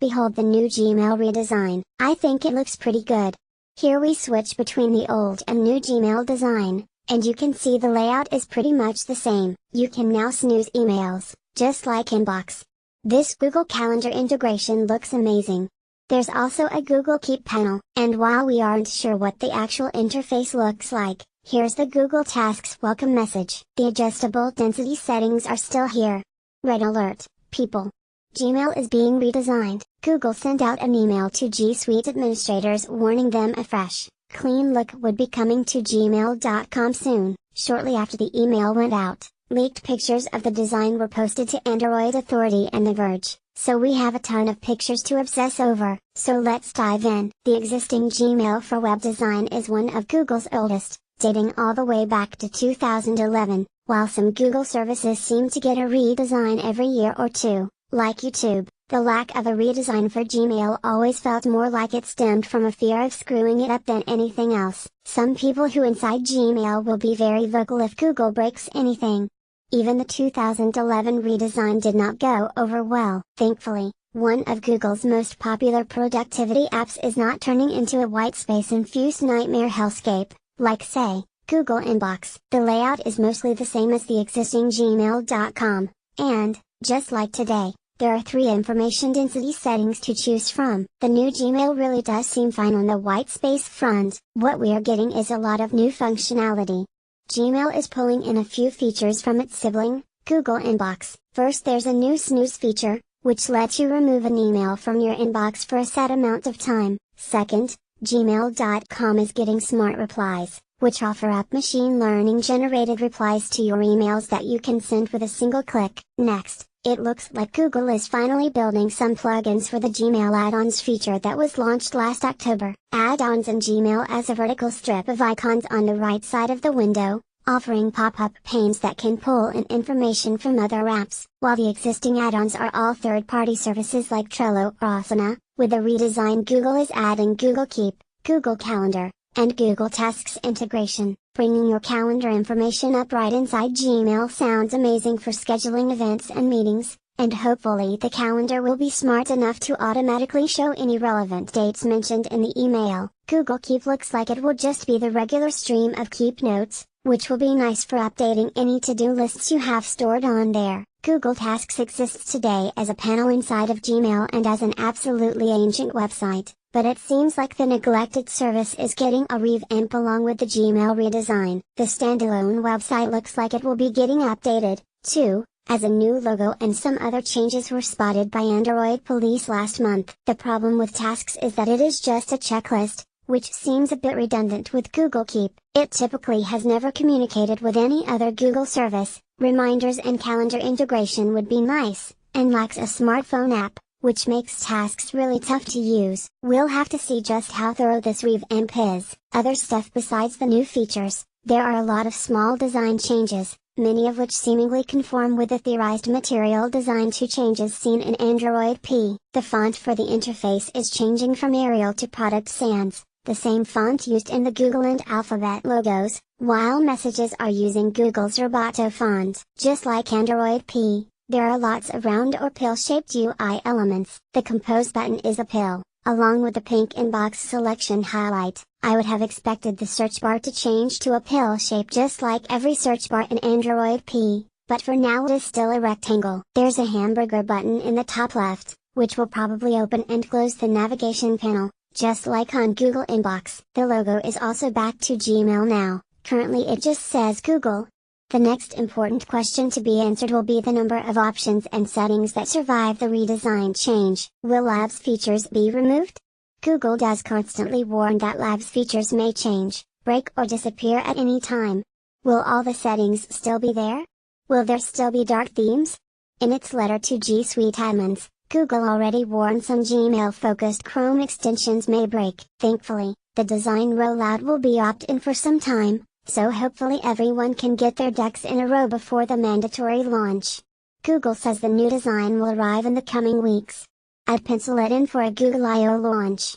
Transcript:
Behold the new Gmail redesign. I think it looks pretty good. Here we switch between the old and new Gmail design, and you can see the layout is pretty much the same. You can now snooze emails, just like Inbox. This Google Calendar integration looks amazing. There's also a Google Keep panel, and while we aren't sure what the actual interface looks like, here's the Google Tasks welcome message. The adjustable density settings are still here. Red alert, people. Gmail is being redesigned. Google sent out an email to G Suite administrators warning them a fresh, clean look would be coming to gmail.com soon. Shortly after the email went out, leaked pictures of the design were posted to Android Authority and The Verge, so we have a ton of pictures to obsess over. So let's dive in. The existing Gmail for web design is one of Google's oldest, dating all the way back to 2011, while some Google services seem to get a redesign every year or two. Like YouTube, the lack of a redesign for Gmail always felt more like it stemmed from a fear of screwing it up than anything else. Some people who inside Gmail will be very vocal if Google breaks anything. Even the 2011 redesign did not go over well. Thankfully, one of Google's most popular productivity apps is not turning into a white space-infused nightmare hellscape, like say, Google Inbox. The layout is mostly the same as the existing gmail.com, and, just like today, there are 3 information density settings to choose from. The new Gmail really does seem fine on the white space front. What we are getting is a lot of new functionality. Gmail is pulling in a few features from its sibling, Google Inbox. First, there's a new snooze feature, which lets you remove an email from your inbox for a set amount of time. Second, gmail.com is getting smart replies, which offer up machine learning generated replies to your emails that you can send with a single click. Next, it looks like Google is finally building some plugins for the Gmail add-ons feature that was launched last October. Add-ons in Gmail as a vertical strip of icons on the right side of the window, offering pop-up panes that can pull in information from other apps. While the existing add-ons are all third-party services like Trello or Asana, with the redesign Google is adding Google Keep, Google Calendar, and Google Tasks integration. Bringing your calendar information up right inside Gmail sounds amazing for scheduling events and meetings, and hopefully the calendar will be smart enough to automatically show any relevant dates mentioned in the email. Google Keep looks like it will just be the regular stream of Keep notes, which will be nice for updating any to-do lists you have stored on there. Google Tasks exists today as a panel inside of Gmail and as an absolutely ancient website, but it seems like the neglected service is getting a revamp along with the Gmail redesign. The standalone website looks like it will be getting updated, too, as a new logo and some other changes were spotted by Android police last month. The problem with Tasks is that it is just a checklist, which seems a bit redundant with Google Keep. It typically has never communicated with any other Google service. Reminders and calendar integration would be nice, and lacks a smartphone app, which makes Tasks really tough to use. We'll have to see just how thorough this revamp is. Other stuff besides the new features, there are a lot of small design changes, many of which seemingly conform with the theorized Material Design 2 changes seen in Android P. The font for the interface is changing from Arial to Product Sans, the same font used in the Google and Alphabet logos, while messages are using Google's Roboto font. Just like Android P, there are lots of round or pill-shaped UI elements. The Compose button is a pill, along with the pink inbox selection highlight. I would have expected the search bar to change to a pill shape just like every search bar in Android P, but for now it is still a rectangle. There's a hamburger button in the top left, which will probably open and close the navigation panel, just like on Google Inbox. The logo is also back to Gmail now. Currently it just says Google. The next important question to be answered will be the number of options and settings that survive the redesign change. Will Labs features be removed? Google does constantly warn that Labs features may change, break or disappear at any time. Will all the settings still be there? Will there still be dark themes? In its letter to G Suite admins, Google already warned some Gmail-focused Chrome extensions may break. Thankfully, the design rollout will be opt-in for some time, so hopefully everyone can get their ducks in a row before the mandatory launch. Google says the new design will arrive in the coming weeks. I'd pencil it in for a Google I/O launch.